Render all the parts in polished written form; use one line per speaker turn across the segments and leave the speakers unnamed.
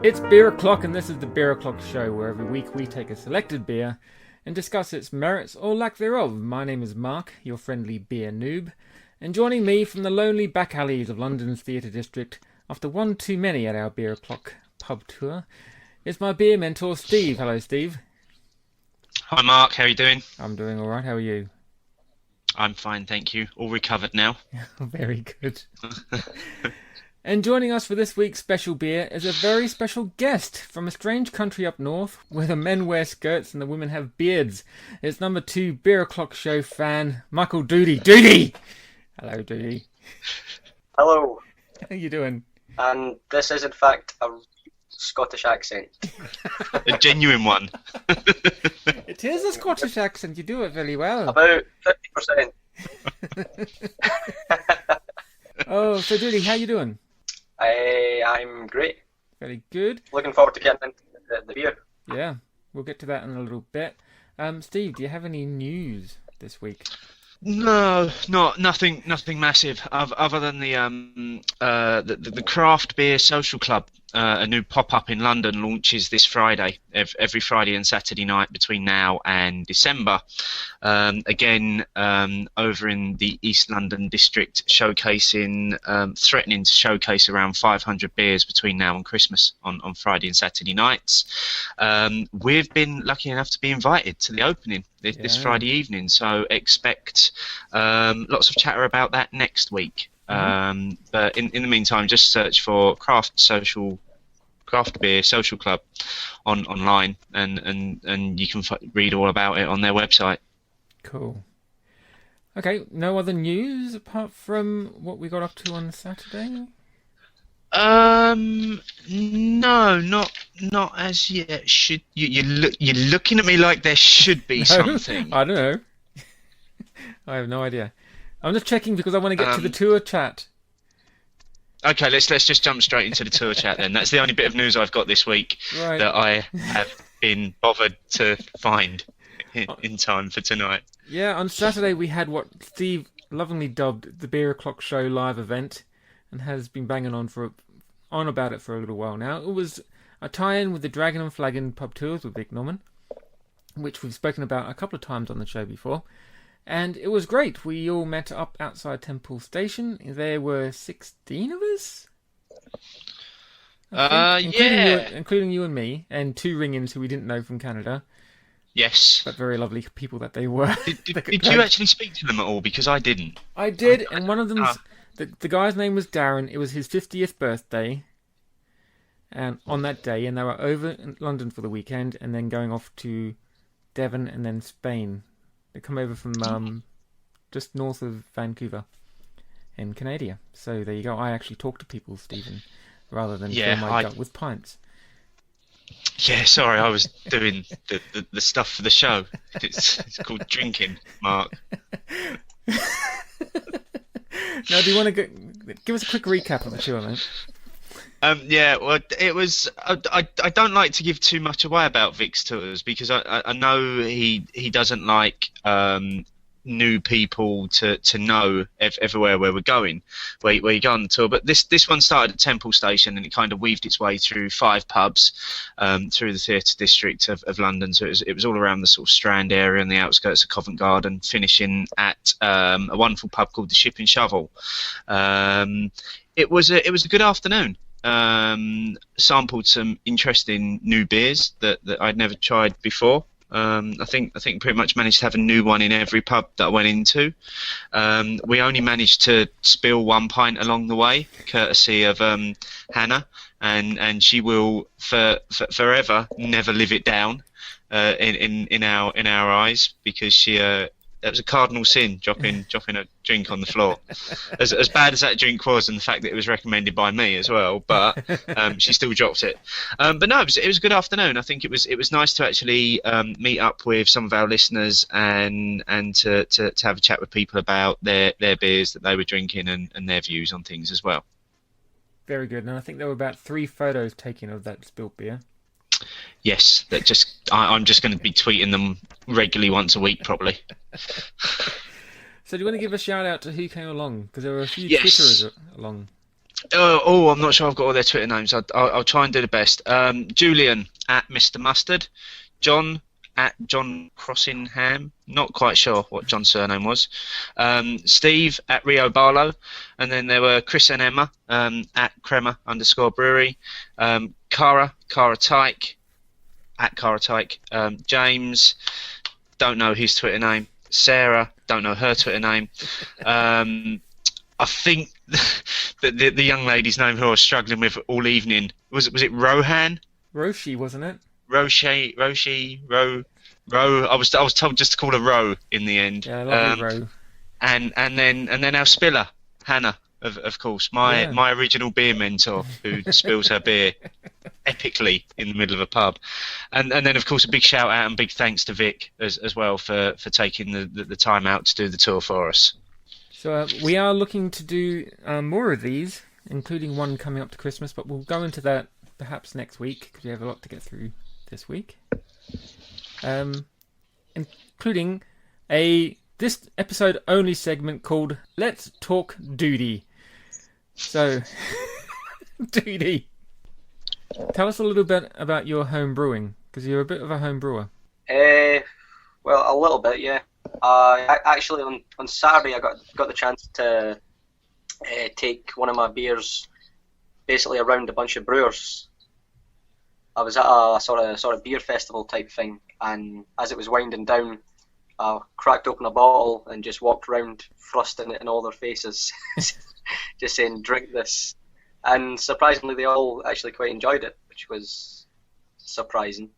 It's Beer O'Clock, and this is the Beer O'Clock Show, where every week we take a selected beer and discuss its merits or lack thereof. My name is Mark, your friendly beer noob, and joining me from the lonely back alleys of London's theatre district, after one too many at our Beer O'Clock pub tour, is my beer mentor, Steve. Hello, Steve.
Hi, Mark. How are you doing?
I'm doing all right. How are you?
I'm fine, thank you. All recovered now.
Very good. And joining us for this week's special beer is a very special guest from a strange country up north where the men wear skirts and the women have beards. It's number 2 Beer O'Clock Show fan, Michael Doody. Doody! Hello, Doody.
Hello.
How you doing?
And this is in fact a Scottish accent.
A genuine one.
It is a Scottish accent. You do it very well.
About 50%.
Oh, so Doody, how you doing?
I'm great.
Very good.
Looking forward to getting into the beer.
Yeah, we'll get to that in a little bit. Steve, do you have any news this week?
No, nothing massive. Other than the Craft Beer Social Club, a new pop-up in London launches this Friday, every Friday and Saturday night between now and December. Again, over in the East London district, threatening to showcase around 500 beers between now and Christmas on Friday and Saturday nights. We've been lucky enough to be invited to the opening this Friday evening, so expect lots of chatter about that next week. But in the meantime, just search for Craft Beer Social Club online, and you can read all about it on their website. Cool.
Okay, no other news apart from what we got up to on Saturday?
No, not as yet. You're looking at me like there should be something.
I don't know. I have no idea. I'm just checking because I want to get to the tour chat.
Okay, let's just jump straight into the tour chat then. That's the only bit of news I've got this week that I have been bothered to find in time for tonight. Yeah,
on Saturday we had what Steve lovingly dubbed the Beer O'Clock Show live event, and has been banging on about it for a little while now. It was a tie-in with the Dragon and Flagon pub tours with Vic Norman, which we've spoken about a couple of times on the show before. And it was great. We all met up outside Temple Station. There were 16 of us? Including you and me, and 2 ring-ins who we didn't know from Canada.
Yes.
But very lovely people that they were.
Did you actually speak to them at all? Because I didn't.
I did, and one of them, the guy's name was Darren. It was his 50th birthday, and on that day, and they were over in London for the weekend, and then going off to Devon and then Spain. They come over from just north of Vancouver in Canada. So there you go. I actually talk to people, Stephen, rather than fill my gut with pints.
Yeah, sorry, I was doing the stuff for the show. It's called drinking, Mark.
Now, do you want to give us a quick recap of the tour, mate?
Well, it was. I don't like to give too much away about Vic's tours because I know he doesn't like new people to know everywhere where we're going, where you go on the tour. But this one started at Temple Station, and it kind of weaved its way through 5 pubs through the theatre district of London. So it was all around the sort of Strand area and the outskirts of Covent Garden, finishing at a wonderful pub called the Ship and Shovel. It was a good afternoon. Sampled some interesting new beers that I'd never tried before. I think pretty much managed to have a new one in every pub that I went into. We only managed to spill 1 pint along the way, courtesy of Hannah, and she will forever never live it down in our eyes, because she that was a cardinal sin, dropping a drink on the floor. As bad as that drink was, and the fact that it was recommended by me as well, but she still dropped it. But no, it was a good afternoon. I think it was nice to actually meet up with some of our listeners and to have a chat with people about their beers that they were drinking and their views on things as well.
Very good. And I think there were about 3 photos taken of that spilt beer.
Yes, I'm just going to be tweeting them regularly once a week, probably.
So do you want to give a shout out to who came along? Because there were a few Twitterers along.
I'm not sure I've got all their Twitter names. I'll try and do the best. Julian at Mr. Mustard, John at John Crossingham. Not quite sure what John's surname was. Steve at Rio Barlow, and then there were Chris and Emma at Crema_brewery. Cara Tyke at Cara Tyke. James, don't know his Twitter name. Sarah, don't know her Twitter name. I think the young lady's name who I was struggling with all evening was it Rohan?
Roshi, wasn't it?
Roshi, Ro. I was told just to call her Ro in the end.
Yeah, lovely Ro.
And then our spiller, Hannah, of course, my original beer mentor who spills her beer epically in the middle of a pub, and then of course a big shout out and big thanks to Vic as well for taking the time out to do the tour for us.
So we are looking to do more of these, including one coming up to Christmas, but we'll go into that perhaps next week because we have a lot to get through this week, including this episode only segment called Let's Talk Doody. So, Doody, tell us a little bit about your home brewing, because you're a bit of a home brewer.
Well, a little bit, yeah. Actually, on Saturday, I got the chance to take one of my beers basically around a bunch of brewers. I was at a sort of beer festival type thing, and as it was winding down, I cracked open a bottle and just walked around thrusting it in all their faces, just saying, "Drink this." And surprisingly, they all actually quite enjoyed it, which was surprising.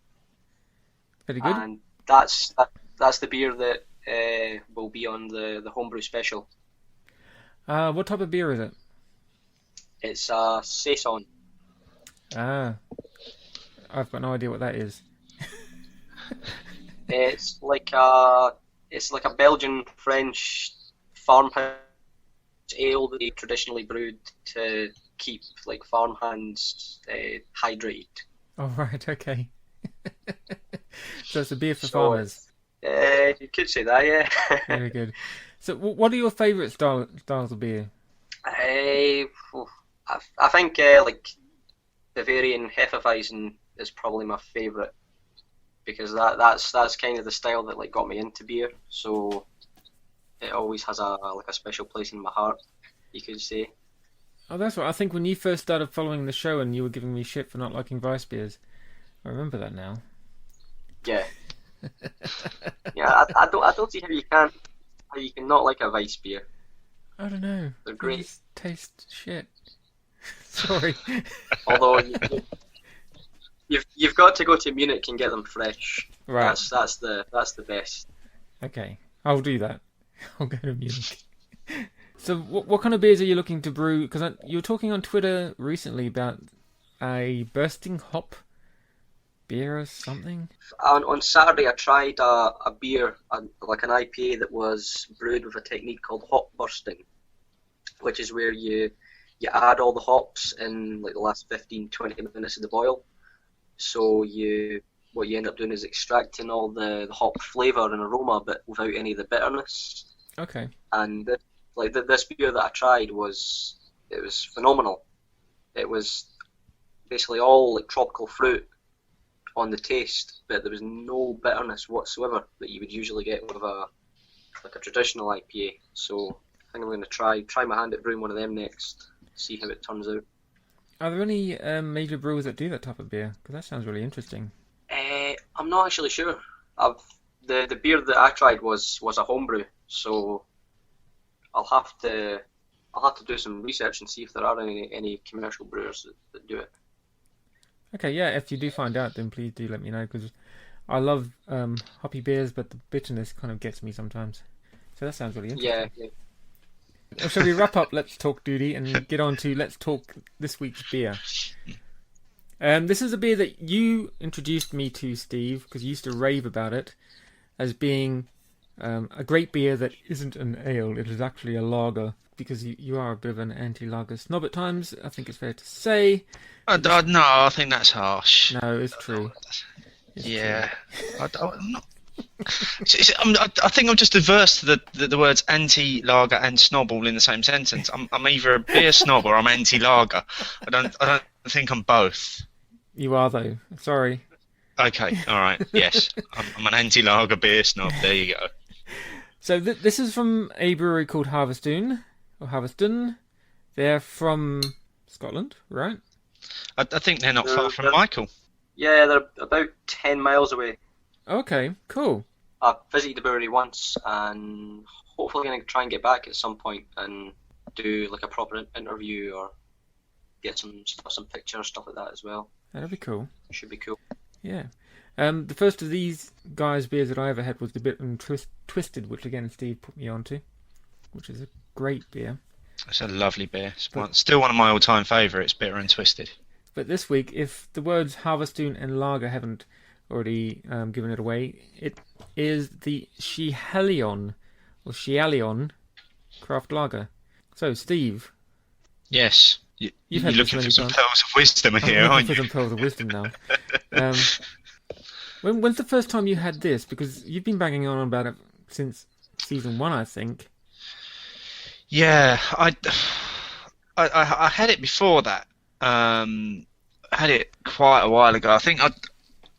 Very good.
And that's the beer that will be on the homebrew special.
What type of beer is it?
It's a Saison.
I've got no idea what that is.
It's like a Belgian French farmhouse ale that they traditionally brewed to keep like farmhands hydrated.
Oh right, okay. So it's a beer for farmers.
You could say that, yeah.
Very good. So what are your favourite styles of beer?
I think like Bavarian Hefeweizen is probably my favourite, because that's kind of the style that like got me into beer. So it always has a special place in my heart, you could say.
Oh, that's right. I think when you first started following the show and you were giving me shit for not liking Weiss beers, I remember that now.
Yeah. Yeah, I don't see how you can not like a Weiss beer.
I don't know.
They're great.
They just taste shit. Sorry.
Although you've got to go to Munich and get them fresh.
Right.
That's the best.
Okay, I'll do that. I'll go to Munich. So what kind of beers are you looking to brew? Because you were talking on Twitter recently about a bursting hop beer or something.
On Saturday, I tried a beer, like an IPA that was brewed with a technique called hop bursting, which is where you add all the hops in like the last 15-20 minutes of the boil. So what you end up doing is extracting all the hop flavour and aroma, but without any of the bitterness.
Okay.
And this beer that I tried was phenomenal. It was basically all like tropical fruit on the taste, but there was no bitterness whatsoever that you would usually get with a traditional IPA. So I think I'm going to try my hand at brewing one of them next, see how it turns out.
Are there any major brewers that do that type of beer? Because that sounds really interesting.
I'm not actually sure. The beer that I tried was a homebrew, so I'll have to do some research and see if there are any commercial brewers that do it.
Okay, yeah, if you do find out, then please do let me know, because I love hoppy beers, but the bitterness kind of gets me sometimes. So that sounds really interesting.
Yeah.
Shall we wrap up Let's Talk Doody and get on to Let's Talk this week's beer? This is a beer that you introduced me to, Steve, because you used to rave about it as being a great beer that isn't an ale. It is actually a lager, because you are a bit of an anti-lager snob at times, I think it's fair to say.
No, I think that's harsh.
No, it's true.
Yeah. I'm I think I'm just averse to the words anti-lager and snob all in the same sentence. I'm either a beer snob or I'm anti-lager. I don't think I'm both.
You are though. Sorry.
Okay, all right. Yes, I'm an anti-lager beer snob. There you go.
So this is from a brewery called Harvistoun or Harvistoun. They're from Scotland, right?
I think they're not far from Michael.
Yeah, they're about 10 miles away.
Okay, cool.
I've visited the brewery once, and hopefully going to try and get back at some point and do like a proper interview or get some pictures, stuff like that as well.
That'd be cool.
Should be cool.
Yeah. The first of these guys' beers that I ever had was the Bitter and Twisted, which again Steve put me onto, which is a great beer.
It's a lovely beer. It's still one of my all-time favourites, Bitter and Twisted.
But this week, if the words Harvistoun and Lager haven't already given it away, it is the Schiehallion or Schiehallion craft lager. So, Steve.
Yes. You're looking for some pearls of wisdom here, aren't you?
I'm looking for some pearls of wisdom now. When's the first time you had this? Because you've been banging on about it since season 1, I think.
Yeah, I had it before that. I had it quite a while ago. I think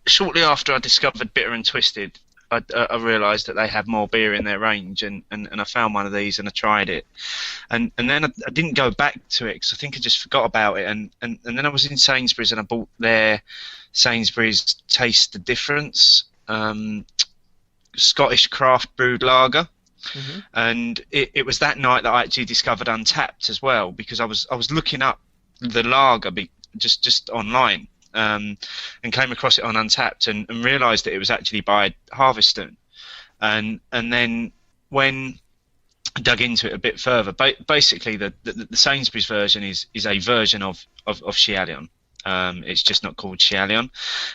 shortly after I discovered Bitter and Twisted, I realised that they had more beer in their range, and I found one of these and I tried it, and then I didn't go back to it because I think I just forgot about it, and then I was in Sainsbury's and I bought their Sainsbury's Taste the Difference Scottish craft brewed lager. Mm-hmm. And it was that night that I actually discovered Untapped as well, because I was looking up the lager just online, and came across it on Untapped and realised that it was actually by Harvistoun, and then when I dug into it a bit further, basically the Sainsbury's version is a version of Schiehallion. It's just not called Schiehallion,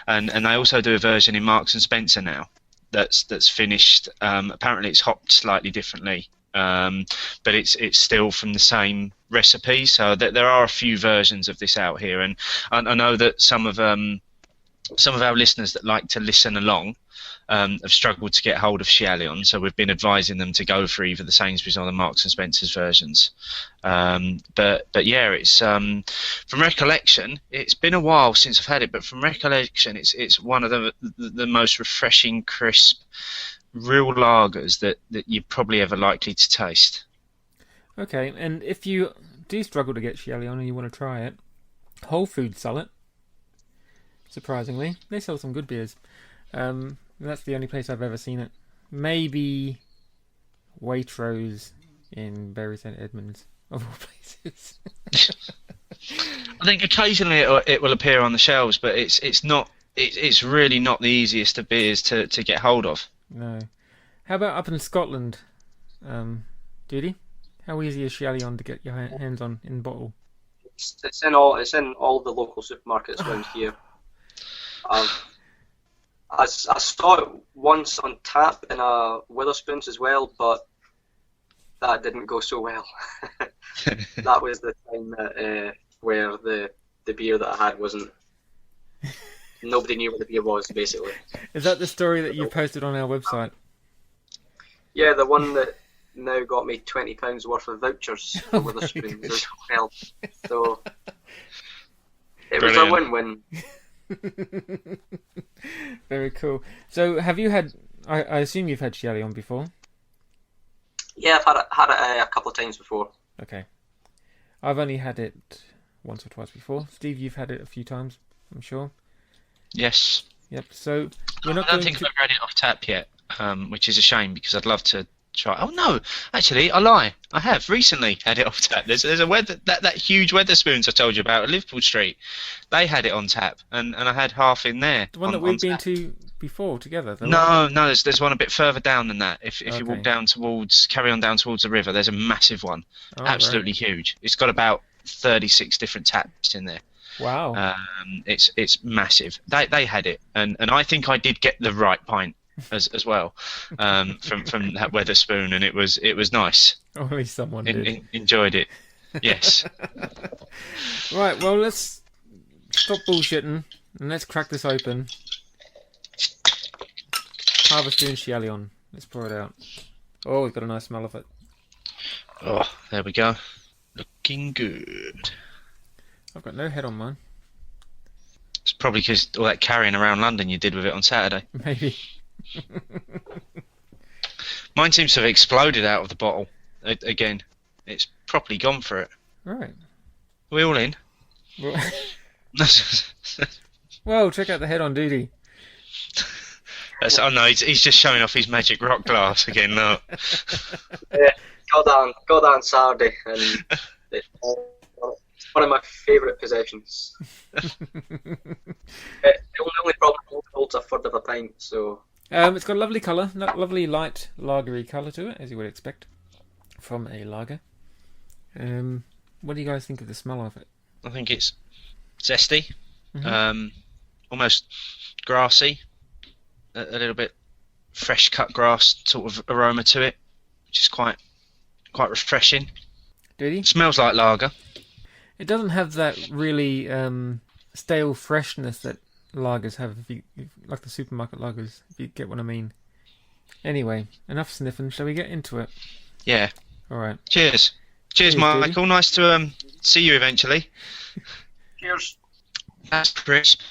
and they also do a version in Marks and Spencer now that's finished. Apparently it's hopped slightly differently, but it's still from the same recipe. So there are a few versions of this out here, and I know that some of our listeners that like to listen along have struggled to get hold of Schiehallion, so we've been advising them to go for either the Sainsbury's or the Marks and Spencer's versions. But yeah, it's from recollection, it's been a while since I've had it, but from recollection, it's one of the most refreshing, crisp, real lagers that you're probably ever likely to taste.
Okay, and if you do struggle to get Schiehallion and you want to try it, Whole Foods sell it. Surprisingly, they sell some good beers. That's the only place I've ever seen it. Maybe Waitrose in Bury St Edmunds, of all places.
I think occasionally it will appear on the shelves, but it's really not the easiest of beers to get hold of.
No. How about up in Scotland, Doody? How easy is Schiehallion to get your hands on in bottle?
It's in all the local supermarkets around here. I saw it once on tap in a Wetherspoons as well, but that didn't go so well. That was the time that where the beer that I had wasn't. Nobody knew what the beer was, basically.
Is that the story that you posted on our website?
Yeah, the one that now got me £20 worth of vouchers for Wetherspoons as well. So it was a win-win.
Very cool. So, have you had? I assume you've had Schiehallion before.
Yeah, I've had it a couple of times before.
Okay, I've only had it once or twice before. Steve, you've had it a few times, I'm sure.
Yes.
Yep. So
I don't think I've had it off tap yet, which is a shame because I'd love to try. Oh no, actually, I lie. I have recently had it off tap. There's a that huge Wetherspoons I told you about at Liverpool Street. They had it on tap, and I had half in there.
The one that we've been to before together.
No, there's one a bit further down than that. If you walk carry on down towards the river, there's a massive one, absolutely huge. It's got about 36 different taps in there.
Wow.
It's massive. They had it, and I think I did get the right pint as well, from that Wetherspoon, and it was nice.
Or at least someone did.
Enjoyed it. Yes.
Right. Well, let's stop bullshitting and let's crack this open. Harvistoun Schiehallion. Let's pour it out. Oh, we've got a nice smell of it.
Oh, there we go. Looking good.
I've got no head on mine.
It's probably because all that carrying around London you did with it on Saturday.
Maybe.
Mine seems to have exploded out of the bottle again. It's properly gone for it.
Right.
Are we all in?
Whoa, check out the head on DOODY.
Oh no, he's just showing off his magic rock glass again. Look.
Yeah, got that on Saturday, and it's one of my favourite possessions. The only problem is it holds a third of a pint, so.
It's got a lovely colour, lovely light lagery colour to it, as you would expect from a lager. What do you guys think of the smell of it?
I think it's zesty, almost grassy, a little bit fresh cut grass sort of aroma to it, which is quite refreshing.
DOODY?
Smells like lager.
It doesn't have that really stale freshness that lagers have, like the supermarket lagers, if you get what I mean. Anyway, enough sniffing. Shall we get into it?
Yeah.
All right.
Cheers. Cheers, Michael.
DOODY.
Nice to see you eventually.
Cheers.
That's crisp.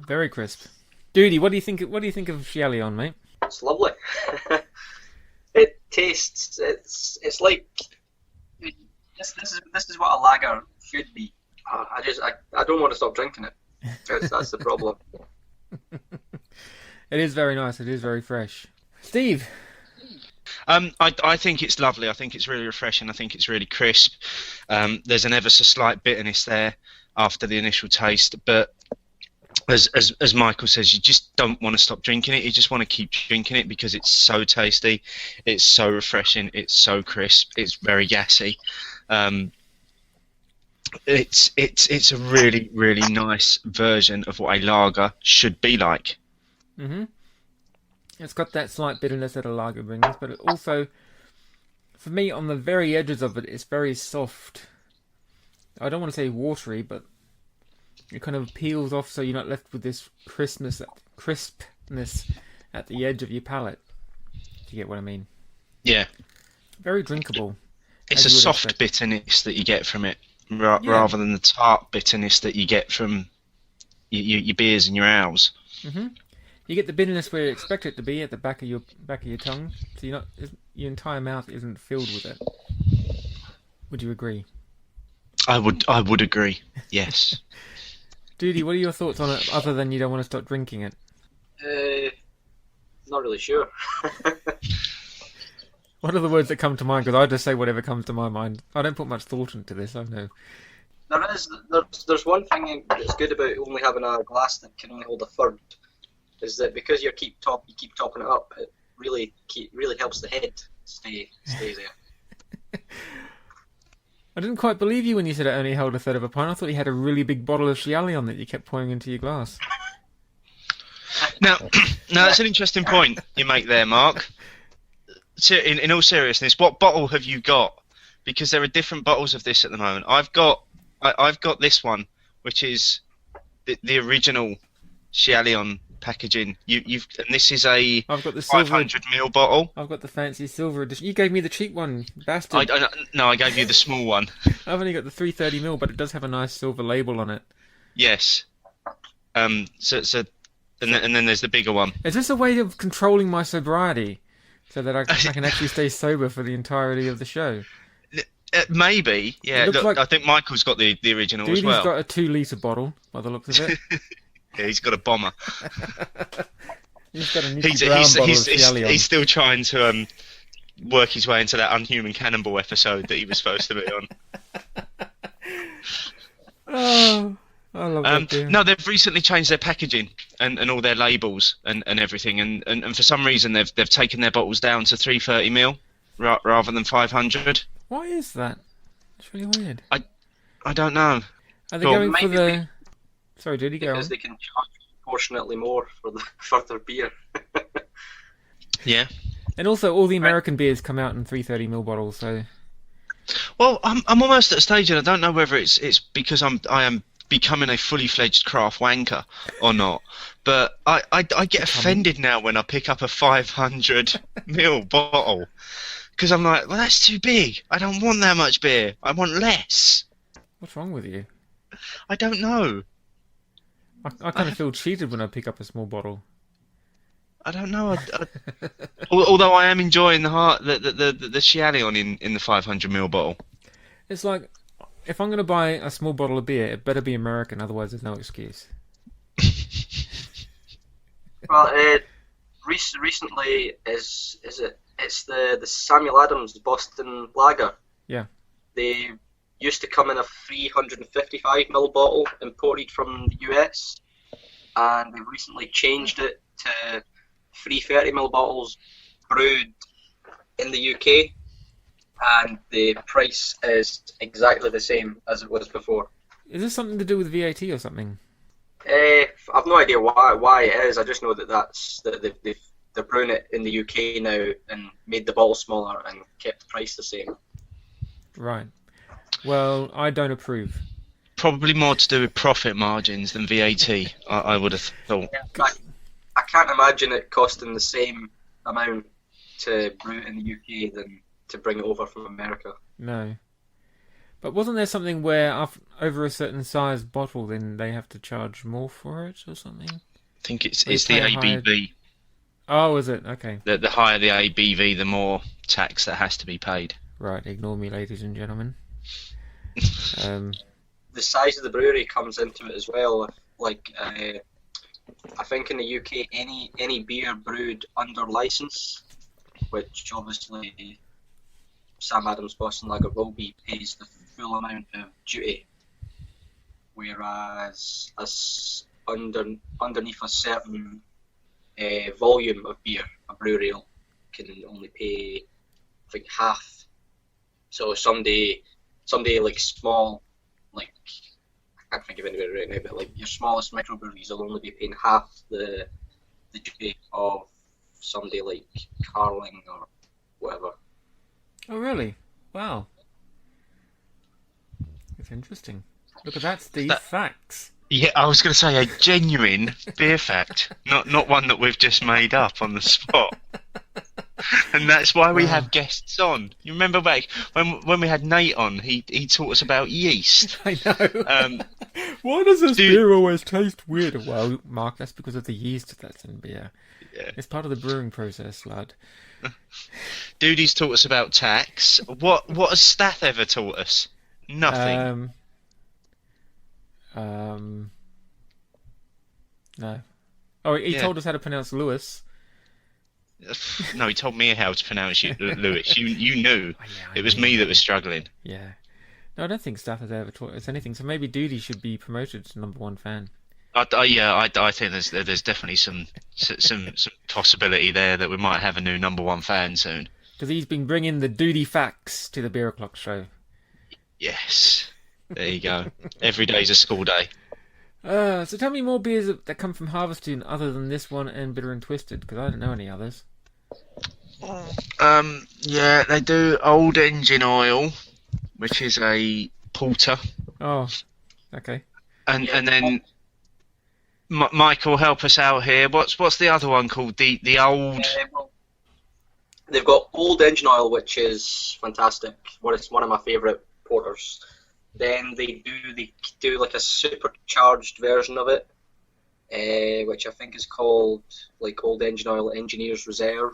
Very crisp. DOODY, what do you think of Schiehallion, mate?
It's lovely. It tastes. It's like. This is what a lager should be. I don't want to stop drinking it. That's the problem.
It is very nice. It is very fresh. Steve.
I think it's lovely. I think it's really refreshing. I think it's really crisp. There's an ever so slight bitterness there after the initial taste, but as Michael says, you just don't want to stop drinking it. You just want to keep drinking it because it's so tasty, it's so refreshing, it's so crisp, it's very gassy. It's a really, really nice version of what a lager should be like.
Mm-hmm. It's got that slight bitterness that a lager brings, but it also, for me, on the very edges of it, it's very soft. I don't want to say watery, but it kind of peels off so you're not left with this crispness at the edge of your palate. If you get what I mean.
Yeah.
Very drinkable.
It's a soft bitterness that you get from it, rather than the tart bitterness that you get from your beers and your ales.
Mm-hmm. You get the bitterness where you expect it to be at the back of your tongue, so your entire mouth isn't filled with it. Would you agree?
I would agree. Yes.
DOODY, what are your thoughts on it, other than you don't want to stop drinking it?
Not really sure.
What are the words that come to mind? Because I just say whatever comes to my mind. I don't put much thought into this, I know.
There's one thing that's good about only having a glass that can only hold a third, is that because you keep topping it up, it really helps the head stay there.
I didn't quite believe you when you said it only held a third of a pint. I thought you had a really big bottle of Schiehallion that you kept pouring into your glass.
Now that's an interesting point you make there, Mark. In all seriousness, what bottle have you got? Because there are different bottles of this at the moment. I've got this one, which is the original Schiehallion packaging. And this is a
I've got the silver
500ml bottle.
I've got the fancy silver edition. You gave me the cheap one, bastard.
No, I gave you the small one.
I've only got the 330ml, but it does have a nice silver label on it.
Yes. And then there's the bigger one.
Is this a way of controlling my sobriety, so that I can actually stay sober for the entirety of the show?
Maybe, yeah. Look, I think Michael's got the original as well.
He's got a 2-litre bottle, by the looks of it.
Yeah, he's got a bomber.
He's got a Nicky Brown bottle of Schiehallion.
He's still trying to work his way into that Unhuman Cannibal episode that he was supposed to be on.
Oh, I love that beer.
No, they've recently changed their packaging and all their labels and everything, and for some reason they've taken their bottles down to 330ml rather than 500.
Why is that? It's really weird.
I don't know.
Are they going for the... Sorry, did he go on?
Because they can charge proportionately more for their beer.
Yeah.
And also, all the American beers come out in 330ml bottles, so...
Well, I'm almost at a stage, and I don't know whether it's because I am becoming a fully fledged craft wanker or not. But I get offended now when I pick up a 500ml bottle, because I'm like, well, that's too big. I don't want that much beer. I want less.
What's wrong with you?
I don't know.
I kind of feel cheated when I pick up a small bottle.
I don't know. Although I am enjoying the Schiehallion in the 500ml bottle.
It's like, if I'm going to buy a small bottle of beer, it better be American, otherwise there's no excuse.
Well, recently it's the Samuel Adams Boston Lager.
Yeah.
They used to come in a 355ml bottle imported from the US, and they've recently changed it to 330ml bottles brewed in the UK, and the price is exactly the same as it was before.
Is this something to do with VAT or something?
I've no idea why it is. I just know that they're brewing it in the UK now and made the bottle smaller and kept the price the same.
Right. Well, I don't approve.
Probably more to do with profit margins than VAT, I would have thought.
Yeah, I can't imagine it costing the same amount to brew it in the UK than to bring it over from America.
No. But wasn't there something where over a certain size bottle, then they have to charge more for it or something?
I think it's the ABV.
Oh, is it? Okay.
The higher the ABV, the more tax that has to be paid.
Right, ignore me, ladies and gentlemen.
The size of the brewery comes into it as well. Like, I think in the UK, any beer brewed under license, which obviously Sam Adams Boston Lager will be, pays the full amount of duty, whereas underneath a certain volume of beer, a brewery can only pay, I think, half. So someday like small, like, I can't think of anybody right now, but like your smallest microbreweries will only be paying half the duty of somebody like Carling or whatever.
Oh, really? Wow. It's interesting. Look at that, Steve. Facts.
Yeah, I was going to say a genuine beer fact, not one that we've just made up on the spot. And that's why we have guests on. You remember back when we had Nate on, he taught us about yeast.
I know. Why does this beer always taste weird? Well, Mark, that's because of the yeast that's in beer. Yeah. It's part of the brewing process, lad.
Doody's taught us about tax. What has Stath ever taught us? Nothing.
No. Oh, he told us how to pronounce Lewis.
No, he told me how to pronounce Lewis. You knew.
Oh, yeah,
it was me that was struggling.
Yeah. No, I don't think Staff has ever taught us anything. So maybe Doody should be promoted to #1 fan.
I think there's definitely some possibility there that we might have a new #1 fan soon.
Because he's been bringing the Doody facts to the Beer O'Clock show.
Yes. There you go. Every day's a school day.
So tell me more beers that come from Harvistoun other than this one and Bitter and Twisted, because I don't know any others.
Yeah, they do Old Engine Oil, which is a porter.
Oh, okay.
And then Michael, help us out here. What's the other one called? The old.
They've got Old Engine Oil, which is fantastic. It's one of my favourite porters. Then they do like a supercharged version of it, which I think is called like Old Engine Oil Engineers Reserve.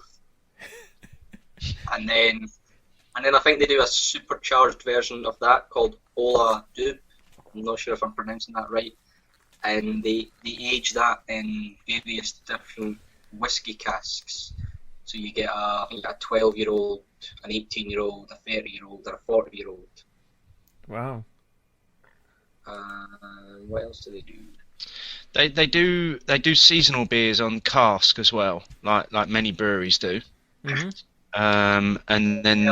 and then I think they do a supercharged version of that called Ola Dub. I'm not sure if I'm pronouncing that right. And they age that in various different whiskey casks. So you get a 12-year-old, an 18-year-old, a 30-year-old, and a 40-year-old.
Wow.
What else do they do?
They do seasonal beers on cask as well, like many breweries do.
Mm-hmm.
And then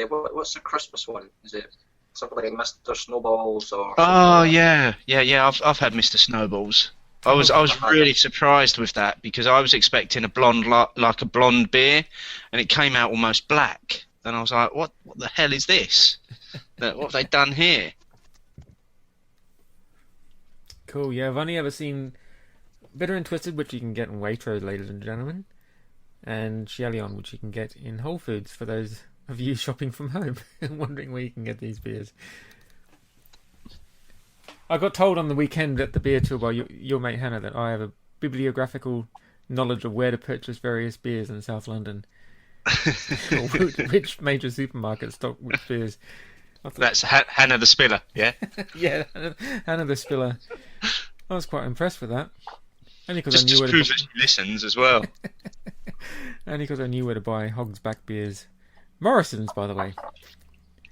what's the Christmas one? Is it something like Mr. Snowballs or?
Oh yeah. I've had Mr. Snowballs. I was really surprised with that because I was expecting a blonde like a blonde beer, and it came out almost black. And I was like, what the hell is this? What have they done here?
Cool. Yeah, I've only ever seen Bitter and Twisted, which you can get in Waitrose, ladies and gentlemen, and Schiehallion, which you can get in Whole Foods for those of you shopping from home and wondering where you can get these beers. I got told on the weekend at the beer tour by your mate Hannah that I have a bibliographical knowledge of where to purchase various beers in South London. Which major supermarkets stock which beers.
That's Hannah the Spiller, yeah?
Yeah, Hannah the Spiller. I was quite impressed with that. Only because I knew where
proves that she listens as well.
Only because I knew where to buy Hog's Back beers. Morrison's, by the way.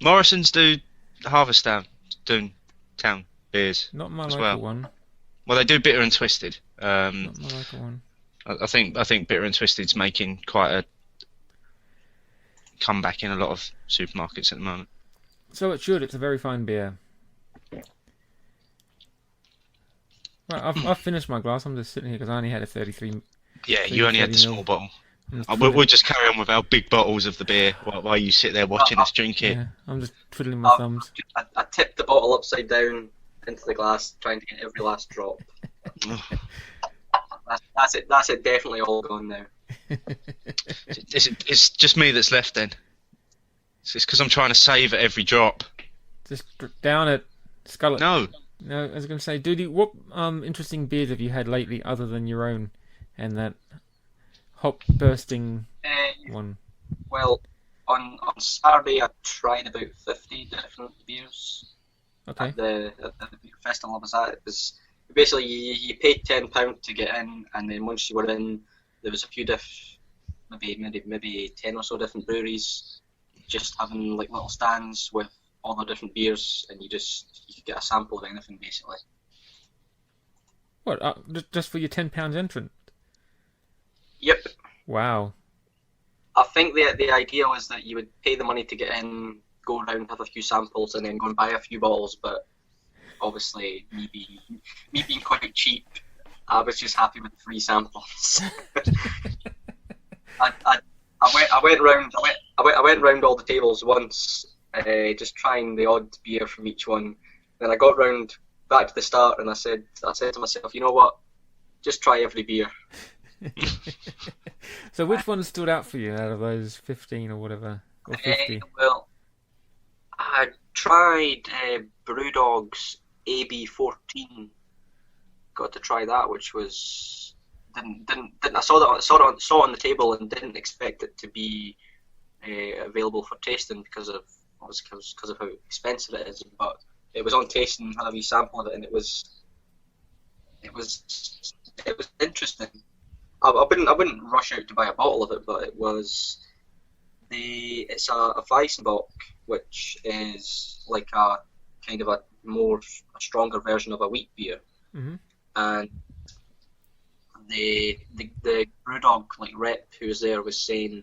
Morrison's do Harvistoun town beers.
Not my
as
local
well.
one.
Well, they do Bitter and Twisted.
Not my local one.
I think Bitter and Twisted's making quite a comeback in a lot of supermarkets at the moment.
So it should. It's a very fine beer. Right, I've finished my glass. I'm just sitting here because I only had a 33.
Yeah, you only had the small bottle. We'll just carry on with our big bottles of the beer while you sit there watching us drink it.
Yeah, I'm just twiddling my thumbs.
I tipped the bottle upside down into the glass, trying to get every last drop. That's it. That's it. Definitely all gone now.
It's just me that's left then. It's because I'm trying to save at every drop.
Just down it, scull it.
No,
I was going to say, Doody, what interesting beers have you had lately other than your own and that hop bursting one?
Well, on Saturday I tried about 50 different beers.
Okay.
At the beer festival I was at. It was basically you paid £10 to get in, and then once you were in, there was a few maybe 10 or so different breweries, just having like little stands with all the different beers, and you could get a sample of anything basically.
What? Just for your £10 entrant?
Yep.
Wow.
I think the idea was that you would pay the money to get in, go around, have a few samples, and then go and buy a few bottles. But obviously, me being quite cheap, I was just happy with the free samples. I went round all the tables once, just trying the odd beer from each one. Then I got round back to the start, and I said to myself, you know what, just try every beer.
So which one stood out for you out of those 15 or whatever, or 50?
Well, I tried Brewdog's AB14. Got to try that, which was didn't I saw it on the table and didn't expect it to be available for tasting because of how expensive it is. But it was on tasting, had a wee sample of it, and it was interesting. I wouldn't rush out to buy a bottle of it, but it's a Weissenbock, which is like a kind of a stronger version of a wheat beer.
Mm-hmm.
And the Brewdog rep who was there was saying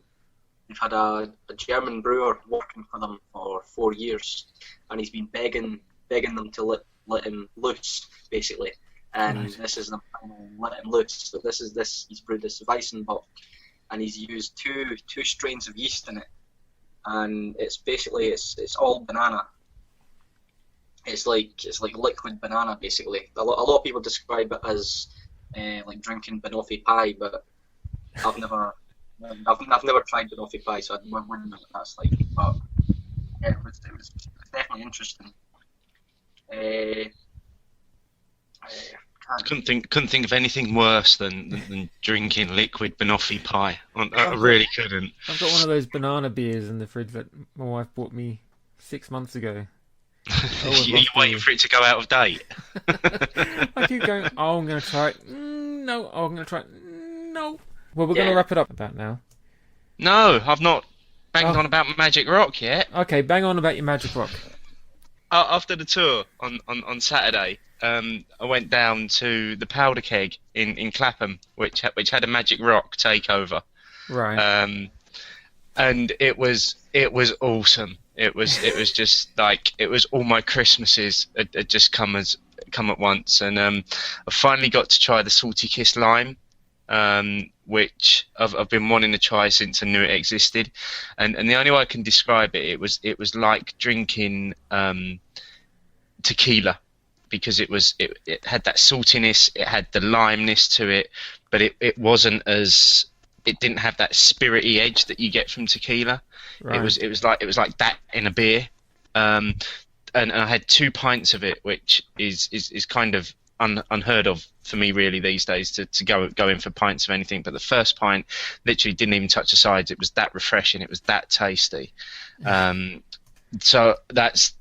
they've had a German brewer working for them for 4 years, and he's been begging them to let him loose basically. And
Right.
This is the final let him loose. So he's brewed this Weissenbock, and he's used two strains of yeast in it, and it's all banana. It's like liquid banana basically. A lot of people describe it as like drinking banoffee pie, but I've never tried banoffee pie, so I wouldn't know what that's like. But yeah, it was definitely interesting.
Couldn't think of anything worse than drinking liquid banoffee pie. I really couldn't.
I've got one of those banana beers in the fridge that my wife bought me 6 months ago.
You're waiting for it to go out of date.
I keep going, I'm going to try it. No, I'm going to try it. No. Well, we're going to wrap it up about now.
No, I've not banged on about Magic Rock yet.
Okay, bang on about your Magic Rock.
After the tour on Saturday, I went down to the Powder Keg in Clapham, which had a Magic Rock takeover.
Right.
And it was awesome. It was just like it was all my Christmases had just come at once, and I finally got to try the Salty Kiss Lime, which I've been wanting to try since I knew it existed, and the only way I can describe it was like drinking tequila. because it had that saltiness, it had the limeness to it, but it wasn't as, it didn't have that spirity edge that you get from tequila.
Right.
It was like that in a beer. And I had 2 pints of it, which is kind of unheard of for me really these days, to go in for pints of anything. But the first pint literally didn't even touch the sides. It was that refreshing. It was that tasty. So that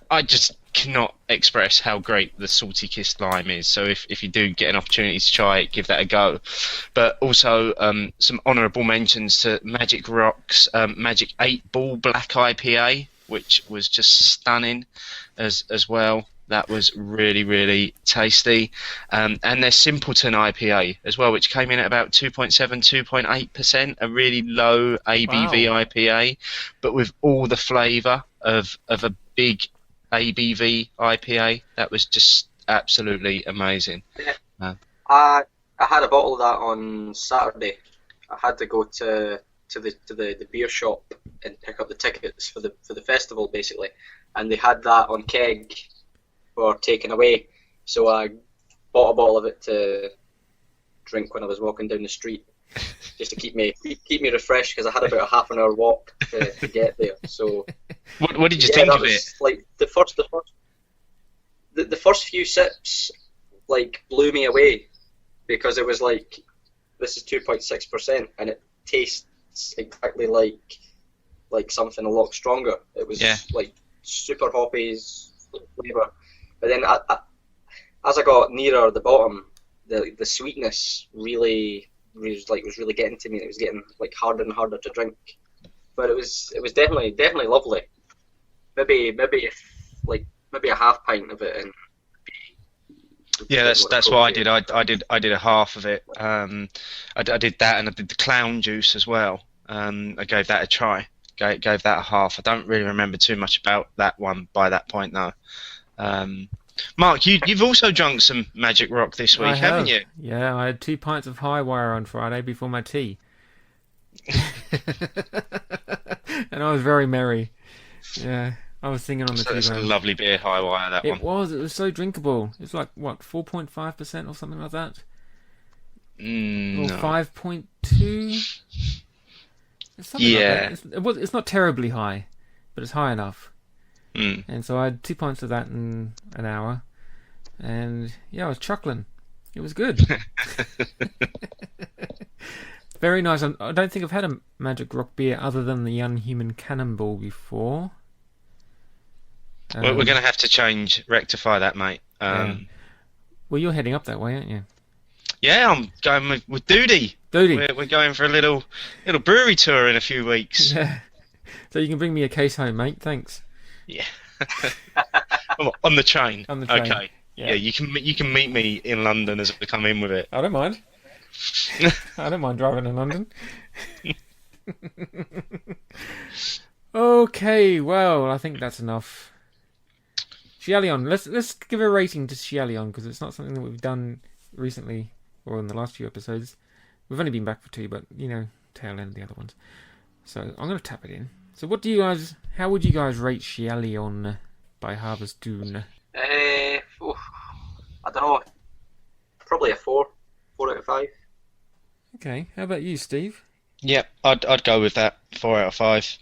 I just cannot express how great the salty kissed lime is. So if you do get an opportunity to try it, give that a go. But also some honourable mentions to Magic Rock's Magic 8 Ball Black IPA, which was just stunning as well. That was really, really tasty. And their Simpleton IPA as well, which came in at about 2.7, 2.8%, a really low ABV IPA, but with all the flavour of a big ABV IPA. That was just absolutely amazing.
Yeah. I had a bottle of that on Saturday. I had to go to the beer shop and pick up the tickets for the festival basically, and they had that on keg for taking away. So I bought a bottle of it to drink when I was walking down the street, just to keep me refreshed, because I had about a half an hour walk to get there. So
what did you think of it?
Like the first few sips like blew me away, because it was like, this is 2.6% and it tastes exactly like something a lot stronger. It was like super hoppy flavour. But then as I got nearer the bottom, the sweetness really was really getting to me. It was getting like harder and harder to drink. But it was definitely lovely. Maybe a half pint of it. And
yeah, that's what I did. I did a half of it. I did that, and I did the clown juice as well. I gave that a try. Gave that a half. I don't really remember too much about that one by that point though. Mark, you've also drunk some Magic Rock this week, haven't you?
Yeah, I had 2 pints of High Wire on Friday before my tea. And I was very merry. Yeah, I was singing on the tea.
It's a lovely beer, High Wire, that one.
It was so drinkable. It's like, what, 4.5% or something like that? Or
No.
5.2?
Yeah.
Like that. It's not terribly high, but it's high enough.
Mm.
And so I had 2 pints of that in an hour, and yeah, I was chuckling. It was good. Very nice. I don't think I've had a Magic Rock beer other than the Unhuman Cannonball before.
We're going to have to rectify that, mate.
Yeah. Well, you're heading up that way, aren't you?
Yeah, I'm going with DOODY.
DOODY.
We're going for a little brewery tour in a few weeks.
Yeah. So you can bring me a case home, mate. Thanks.
Yeah. On the train.
On the train.
Okay. Yeah, you can meet me in London as we come in with it.
I don't mind. I don't mind driving in London. Okay, well, I think that's enough. Schiehallion. Let's give a rating to Schiehallion, because it's not something that we've done recently or in the last few episodes. We've only been back for 2, but tail end of the other ones. So I'm going to tap it in. So how would you guys rate Schiehallion by Harvistoun?
I don't know. Probably a 4 out of 5.
Okay, how about you, Steve?
Yep, I'd go with that. 4 out of 5.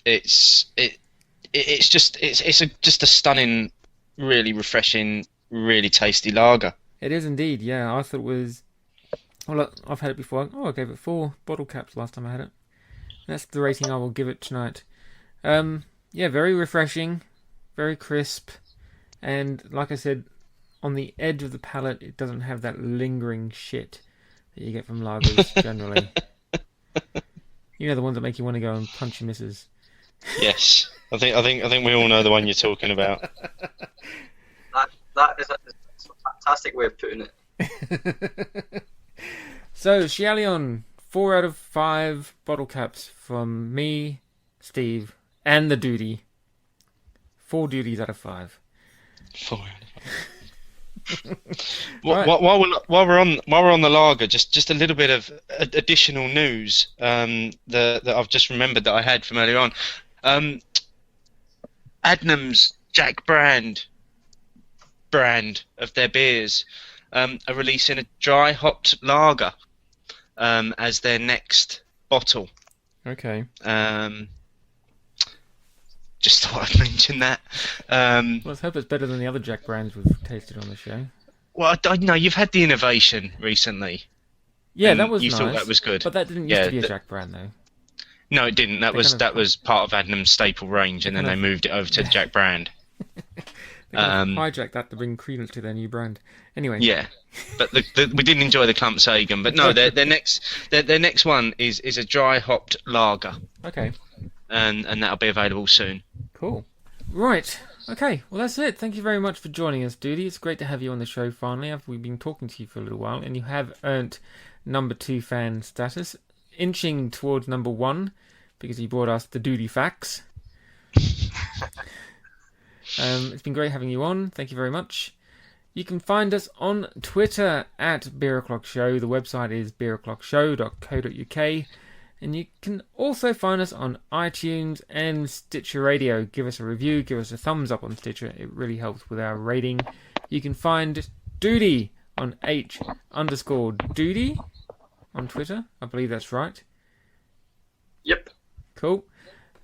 It's just a stunning, really refreshing, really tasty lager.
It is indeed. Yeah, I thought it was. Well, look, I've had it before. Oh, I gave it 4 bottle caps last time I had it. That's the rating I will give it tonight. Yeah, very refreshing, very crisp, and like I said, on the edge of the palate, it doesn't have that lingering shit that you get from lagers generally. You know, the ones that make you want to go and punch your missus.
Yes, I think we all know the one you're talking about.
That is a fantastic way of putting it.
So, Schiehallion, 4 out of 5 bottle caps from me, Steve, and the DOODY. 4 DOODYs out of 5.
4 out of 5.
Right.
While we're on the lager, just a little bit of additional news that I've just remembered that I had from earlier on. Adnams Jack Brand brand of their beers are releasing a dry hopped lager as their next bottle.
Okay.
Just thought I'd mention that.
Well, let's hope it's better than the other Jack brands we've tasted on the show.
Well, I know you've had the innovation recently.
Yeah, that was
you
nice.
thought that was good.
But that didn't used to be a Jack brand, though.
No, it didn't. That was part of Adnam's staple range, and then they moved it over to the Jack brand.
They kind of hijacked that to bring credence to their new brand. Anyway.
Yeah, but we didn't enjoy the Clump Sagan. But no, their next one is a dry hopped lager.
Okay.
And that'll be available soon.
Cool. Right. Okay. Well, that's it. Thank you very much for joining us, Doody. It's great to have you on the show finally. We've been talking to you for a little while, and you have earned number 2 fan status, inching towards number 1 because you brought us the Doody facts. It's been great having you on. Thank you very much. You can find us on Twitter at Beer O'Clock Show. The website is beeroclockshow.co.uk. And you can also find us on iTunes and Stitcher Radio. Give us a review, give us a thumbs up on Stitcher. It really helps with our rating. You can find Doody on H_Doody on Twitter. I believe that's right.
Yep.
Cool.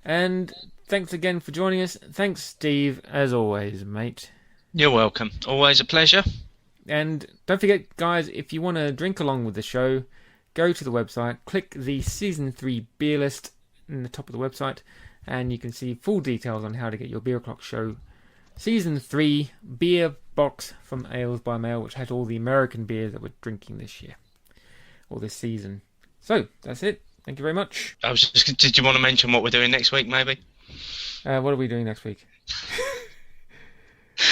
And thanks again for joining us. Thanks, Steve, as always, mate.
You're welcome. Always a pleasure.
And don't forget, guys, if you want to drink along with the show, go to the website, click the Season 3 beer list in the top of the website, and you can see full details on how to get your Beer O'Clock Show Season 3 beer box from Ales by Mail, which has all the American beers that we're drinking this year, or this season. So, that's it. Thank you very much.
Did you want to mention what we're doing next week, maybe?
What are we doing next week?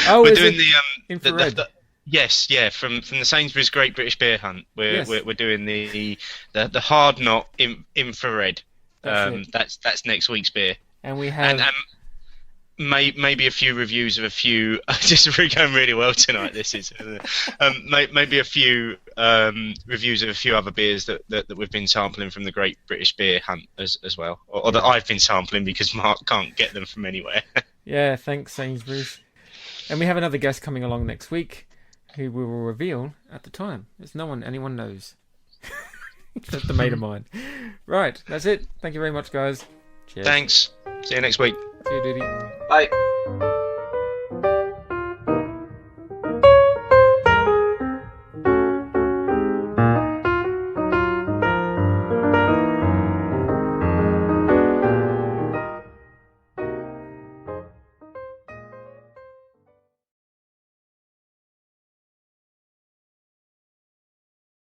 We're doing the
infrared.
Yes, yeah, from the Sainsbury's Great British Beer Hunt. We're doing the hard knot infrared. That's next week's beer.
And we have
maybe a few reviews of a few. Just we're going really well tonight. This is maybe a few reviews of a few other beers that we've been sampling from the Great British Beer Hunt as well, or that I've been sampling because Mark can't get them from anywhere.
Yeah, thanks Sainsbury's. And we have another guest coming along next week, who we will reveal at the time. There's no one anyone knows. Except the mate of mine. Right, that's it. Thank you very much, guys. Cheers.
Thanks. See you next week.
See you, Doody.
Bye.